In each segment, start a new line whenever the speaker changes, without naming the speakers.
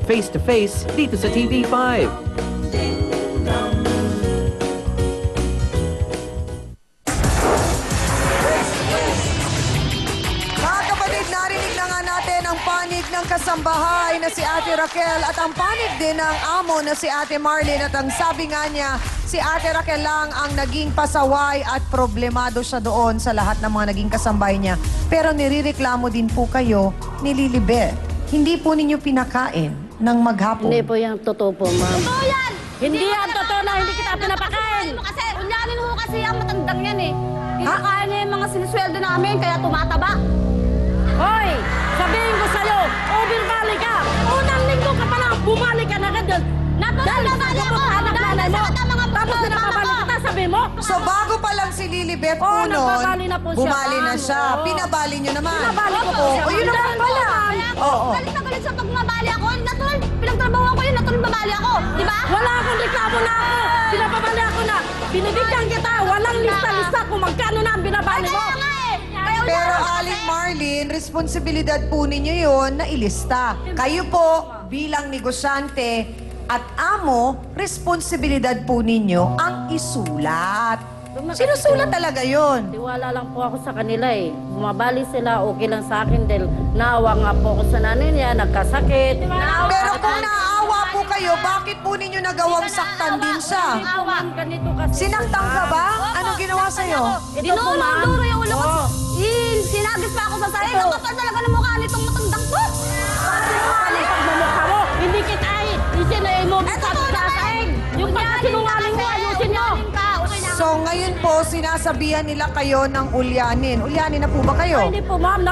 Face to Face dito sa TV5.
Mga kapatid, narinig na nga natin ang panig ng kasambahay na si Ate Raquel at ang panig din ng amo na si Ate Marlene. At ang sabi nga niya, si Ate Raquel lang ang naging pasaway at problemado siya doon sa lahat ng mga naging kasambay niya. Pero nirereklamo din po kayo ni Lilibet. Hindi po ninyo pinakain ng maghapon.
Hindi po yan totoo po, ma'am.
Totoo yan!
Hindi yan totoo na hindi kita pinapakain.
Kasi, unyanin ho kasi ang matandang yan eh. Kinakain niya yung mga sinisweldo namin, kaya tumataba.
Hoy, sabihin ko sa'yo, overbalik ka. Unang linggo ka pa lang, bumalik ka na agad doon.
Natural na bali ako! Dahil nasakit ang mga
Tapos
mama
nakabalik
ko.
kita, sabihin mo.
So bago pa lang si Lilibet po
Oo,
noon,
nagbabali na po siya,
bumali na
ma'am.
siya.
Oo.
Pinabali nyo naman.
Pinabali ko po siya,
O, yun
ma'am.
naman pala.
Kaya ako,
Oo.
galit na galit siya pag mabali ako. Natural, pinagtrabahuan ko yun, natural babali ako. Di ba?
Wala akong reklamo na ako. Pinapabali ako na. Binibigyan kita. Walang lista-lista kung magkano na ang binabali mo.
Kaya nga eh. Kaya
Pero
unyanin ko
Aling
kasi.
Marlene, responsibilidad po ninyo yun na ilista. Kayo po, bilang negosyante at amo, responsibilidad po ninyo ang isulat. Sinusulat talaga yun.
Tiwala lang po ako sa kanila eh. Bumabali sila, okay lang sa akin dahil naawa nga po ako sa nanay niya, nagkasakit.
Pero kung naaawa po kayo, bakit po ninyo nagawang saktan din siya?
Ma'am, ganito kasi.
Sinaktan ka ba? Anong ginawa sa'yo?
Ito po, ma'am.
Dinuro yung ulo ko.
Oo.
Sinagis pa ako sa sahig. Ang kapal talaga ng mukha nitong matandang to.
Ano yung pagmamukha mo? Hindi kita eh. Isinay mo
Eto po
sa sahig. Yung pagkasinungaling mo, ayusin nyo.
So ngayon po, sinasabihan nila kayo ng ulyanin. Ulyanin na po ba kayo?
Hindi po, ma'am.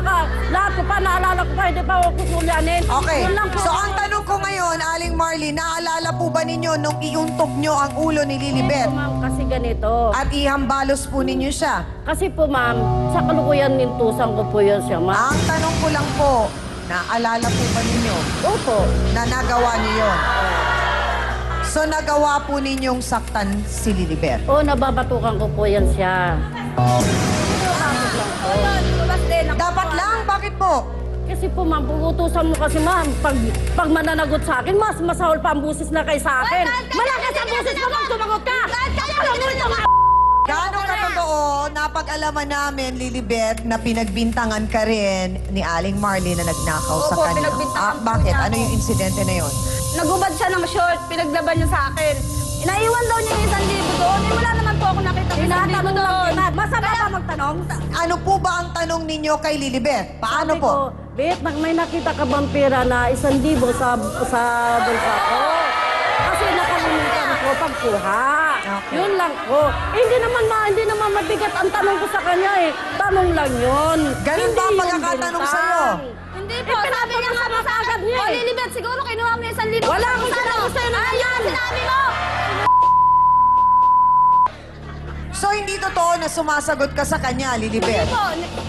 Lahat ko pa, naalala ko pa, hindi pa ako kukulyanin.
Okay.
Yun lang po,
So
ma'am.
ang tanong ko ngayon, Aling Marlene, naalala po ba ninyo nung iuntog nyo ang ulo ni Lilibet?
Hindi po, ma'am, kasi ganito.
At ihambalos po ninyo siya?
Kasi po, ma'am, sa kalukuyan nintusan ko po yun siya, ma'am.
Ang tanong ko lang po, naalala po ba ninyo
Opo.
na nagawa niyo yun? So nagawa po ninyong saktan si Lilibet?
Oo, nababatukan ko po yan siya.
Dapat lang, bakit po?
Kasi po, ma'am, pugutusan mo kasi, ma'am, pag mananagot sa akin, mas masahol pa ang busis na kay sa akin. Malakas ang busis mo, ma'am, sumagot ka! Alam mo ito, ma'am!
Gaano katotoo, napag-alaman namin, Lilibet, na pinagbintangan ka rin ni Aling Marlene na nagnakaw sa
Opo,
kanya?
pinagbintangan po
Bakit?
niya
Ano
ako.
yung insidente na yon?
Nagubad siya ng short, pinaglaban niya sa akin. Inaiwan daw niya yung 1,000 doon. Eh, wala naman po ako nakita ng 1,000
Tinatanong
doon.
lang, masama ba magtanong?
Ano po ba ang tanong ninyo kay Lilibet? Paano
Sabi
po?
ko, Bet, may nakita ka bang pera na 1,000 sa bulsa ko? Kasi nakalimutan ko pagkuha.
Okay.
Yun lang ko. Hindi naman mabigat ang tanong ko sa kanya eh. Tanong lang yun.
Ganun ba ang
Hindi
pagkakatanong
yung
sa'yo?
Hindi po, sabi niya nga po sa akin.
niya
O,
eh.
Lilibet, siguro kinuha mo yung 1,000.
Wala akong sinabi sa'yo na ganyan.
Sinabi mo!
So, hindi totoo na sumasagot ka sa kanya,
Hindi
Lilibet?
po.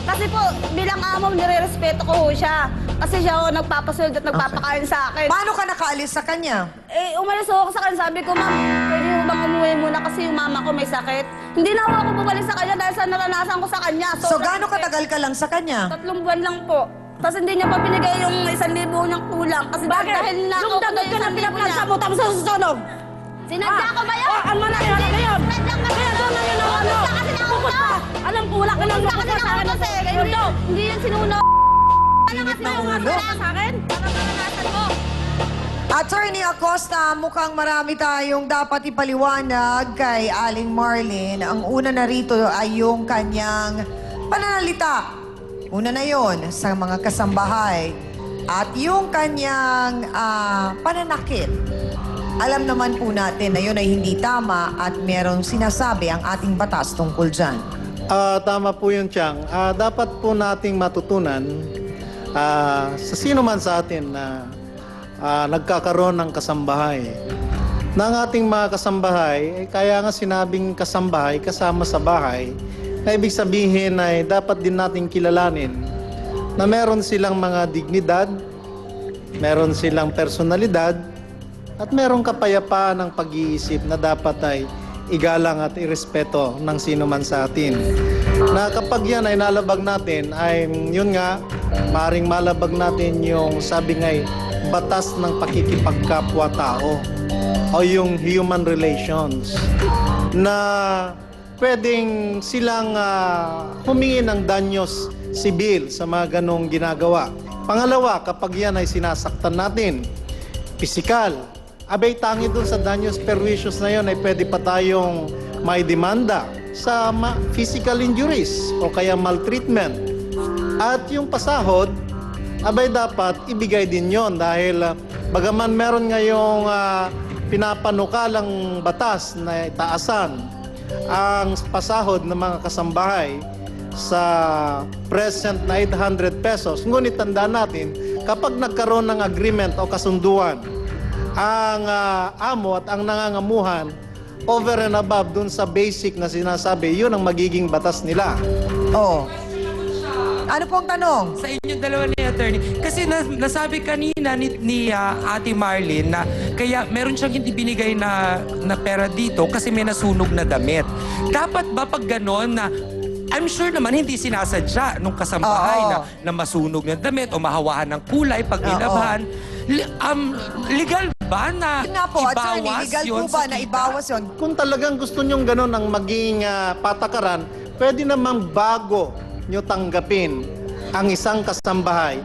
Kasi po, bilang amo, nire-respeto ko ho siya. Kasi siya ho nagpapasweldo at nagpapakain sa akin.
Paano ka nakaalis sa kanya?
Eh, umalis ho ako sa kanya. Sabi ko, ma'am, pwede ho bang umuwi muna kasi yung mama ko may sakit. Hindi na ho ako bumalik sa kanya dahil sa naranasan ko sa kanya.
So, gaano katagal ka lang sa kanya?
3 buwan lang po. Tapos hindi niya pa binigay yung 1,000 niyang kulang. Kasi
Bakit?
dahil na
Yung dagdag ka na pinaplansa mo, tapos susunog.
Sinadya ko ba yun?
Oh, ang manay, ano ba yun?
Sinadya ko ba
Kaya
yun?
doon na yun ang ano.
Pumunta kasi ng
Puput
ulo.
pa. Alam ko, wala ka nang
Pumunta
lupot
kasi
sa
ng
akin.
ulo eh. Kaya
Yun daw.
hindi yun sinuno.
Init ng ulo.
Sa akin?
Baka maranasan mo.
Attorney Acosta, mukhang marami tayong dapat ipaliwanag kay Aling Marlene. Ang una na rito ay yung kanyang pananalita. Una na yon sa mga kasambahay. At yung kanyang pananakit. Alam naman po natin na yun ay hindi tama at merong sinasabi ang ating batas tungkol dyan.
Tama po yun, Chang. Dapat po nating matutunan sa sino man sa atin na nagkakaroon ng kasambahay. Ng ating mga kasambahay, kaya nga sinabing kasambahay, kasama sa bahay, na ibig sabihin ay dapat din nating kilalanin na meron silang mga dignidad, meron silang personalidad, at merong kapayapaan ng pag-iisip na dapat ay igalang at irespeto ng sino man sa atin. Na kapag yan ay nalabag natin, ay yun nga, maring malabag natin yung sabi nga'y batas ng pakikipagkapwa-tao o yung human relations na pwedeng silang humingi ng danyos sibil sa mga ganong ginagawa. Pangalawa, kapag yan ay sinasaktan natin, pisikal, abay tangi dun sa danyos perwisyoso na yun ay pwede pa tayong may demanda sa physical injuries o kaya maltreatment. At yung pasahod, abay dapat ibigay din yon dahil bagaman meron ngayong pinapanukalang batas na itaasan ang pasahod ng mga kasambahay sa present na 800 pesos. Ngunit tandaan natin, kapag nagkaroon ng agreement o kasunduan, ang amo at ang nangangamuhan over and above dun sa basic na sinasabi, yun ang magiging batas nila.
Oh. Ano pong tanong?
Sa inyong dalawa ni attorney. Kasi nasabi kanina ni Ate Marlene na kaya meron siyang hindi binigay na pera dito kasi may nasunog na damit. Dapat ba pag gano'n na I'm sure naman hindi sinasadya nung kasambahay na masunog na damit o mahawahan ng kulay pag nilabhan. Legal ba na
Yun nga po, attorney,
ibawas
legal
yun
po ba
sa
na
kita?
ibawas yun?
Kung talagang gusto nyong ganun ang maging patakaran, pwede namang bago nyo tanggapin ang isang kasambahay,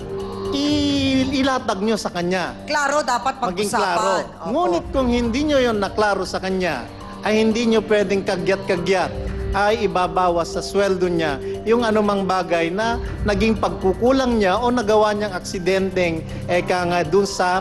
ilatag nyo sa kanya.
Klaro, dapat
Maging
pag-usapan.
klaro.
Opo.
Ngunit kung hindi nyo yon naklaro sa kanya, ay hindi nyo pwedeng kagyat-kagyat ay ibabawas sa sweldo niya yung anumang bagay na naging pagkukulang niya o nagawa niyang aksidenteng nga dun sa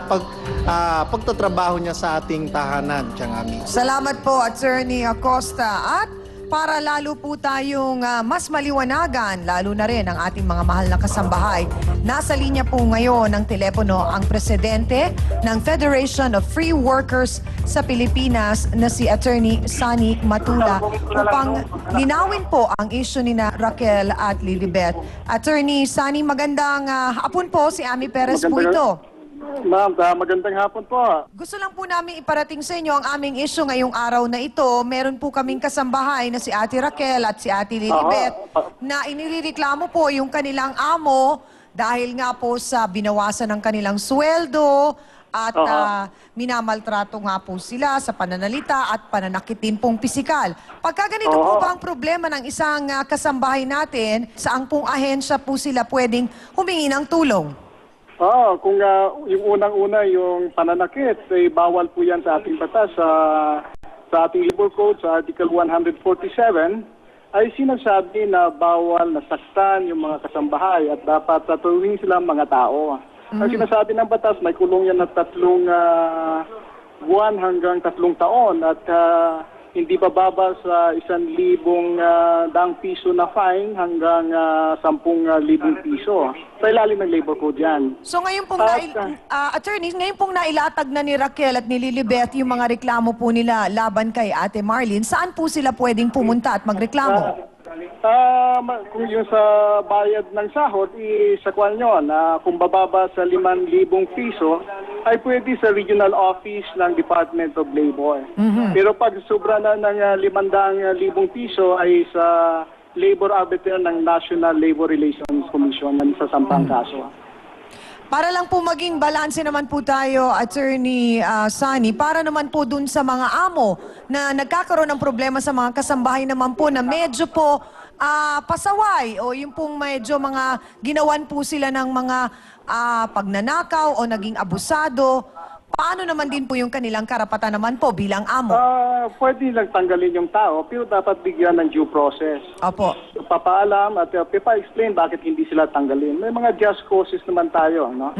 pagtatrabaho niya sa ating tahanan. Tiyangami.
Salamat po, Attorney Acosta. At para lalo po tayong mas maliwanagan, lalo na rin ang ating mga mahal na kasambahay, nasa linya po ngayon ng telepono ang presidente ng Federation of Free Workers sa Pilipinas na si Attorney Sani Matula upang linawin po ang issue ni na Raquel at Lilibet. Attorney Sani, magandang hapon po, si Ami Perez po ito.
Ma'am, magandang hapon po.
Gusto lang po namin iparating sa inyo ang aming issue ngayong araw na ito. Meron po kaming kasambahay na si Ate Raquel at si Ate Lilibet na inireklamo po yung kanilang amo dahil nga po sa binawasan ng kanilang sweldo at minamaltrato nga po sila sa pananalita at pananakit din pong pisikal. Pagka ganito po ba ang problema ng isang kasambahay natin, saan pong ahensya po sila pwedeng humingi ng tulong?
Kung yung unang-una yung pananakit, bawal po yan sa ating batas. Sa ating labor code, sa Article 147, ay sinasabi na bawal nasaktan yung mga kasambahay at dapat tatuwing silang mga tao. Ang sinasabi ng batas, may kulong yan na 3 buwan hanggang 3 taon at hindi bababa sa 1,000 piso na fine hanggang 10,000 piso. Sa ilalim ng labor code yan.
So ngayon pong, attorney, ngayon pong nailatag na ni Raquel at ni Lilibet yung mga reklamo po nila laban kay Ate Marlene, saan po sila pwedeng pumunta at magreklamo?
Kung yung sa bayad ng sahod, isakwan nyo na kung bababa sa 5,000 piso, ay pwede sa regional office ng Department of Labor. Pero pag sobra na ng 500,000 piso ay sa labor arbiter ng National Labor Relations Commission na sa sampang kaso.
Para lang po maging balanse naman po tayo, Attorney Sani, para naman po dun sa mga amo na nagkakaroon ng problema sa mga kasambahay naman po na medyo po pasaway o yung pong medyo mga ginawan po sila ng mga pagnanakaw o naging abusado. Paano naman din po yung kanilang karapatan naman po bilang amo?
Pwede lang tanggalin yung tao, pero dapat bigyan ng due process.
Opo.
Papaalam at pipa-explain bakit hindi sila tanggalin. May mga just causes naman tayo, no?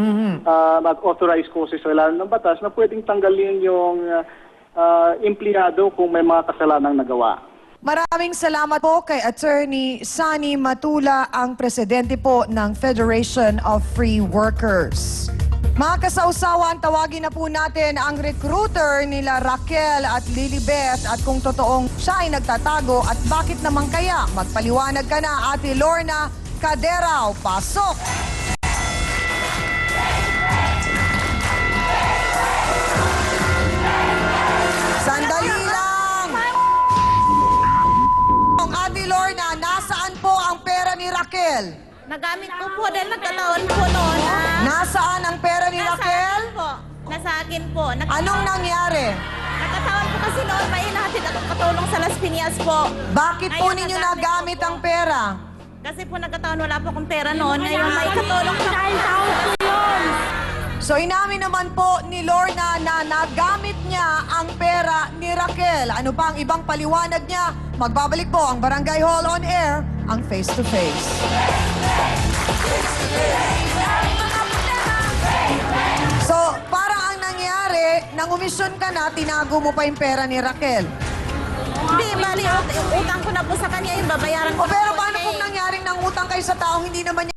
At authorized causes sa ilalim ng batas na pwedeng tanggalin yung empleyado kung may mga kasalanang nagawa.
Maraming salamat po kay Attorney Sani Matula, ang presidente po ng Federation of Free Workers. Mga kasausawan, tawagin na po natin ang recruiter nila Raquel at Lilibet at kung totoong siya ay nagtatago at bakit naman kaya. Magpaliwanag ka na, Ate Lorna Caderao. Pasok! Sandali lang! Ate Lorna, nasaan po ang pera ni Raquel?
Nagamit ko po dahil nagkataon po noon.
Nasaan ang pera ni Raquel?
Nasa akin po.
Anong nangyari?
Nagkataon po kasi noon may hinahatid akong katulong sa Las Piñas po.
Bakit po
Ngayon,
ninyo
nagamit
nagamit
ko po.
ang pera?
Kasi po nagkataon wala po akong pera noon. Ngayon may katulong sa
Dahil tao po yun.
So inamin naman po ni Lorna na nagamit niya ang pera ni Raquel. Ano pa ang ibang paliwanag niya? Magbabalik po ang Barangay Hall on Air, ang Face to Face. So, parang ang nangyari, nangumisyon ka na, tinago mo pa yung pera ni Raquel.
Hindi, bali, utang ko na po sa kanya yung babayaran ko.
O pero
na po
paano
siya
kung
eh.
nangyaring nangutang kayo sa taong hindi naman niya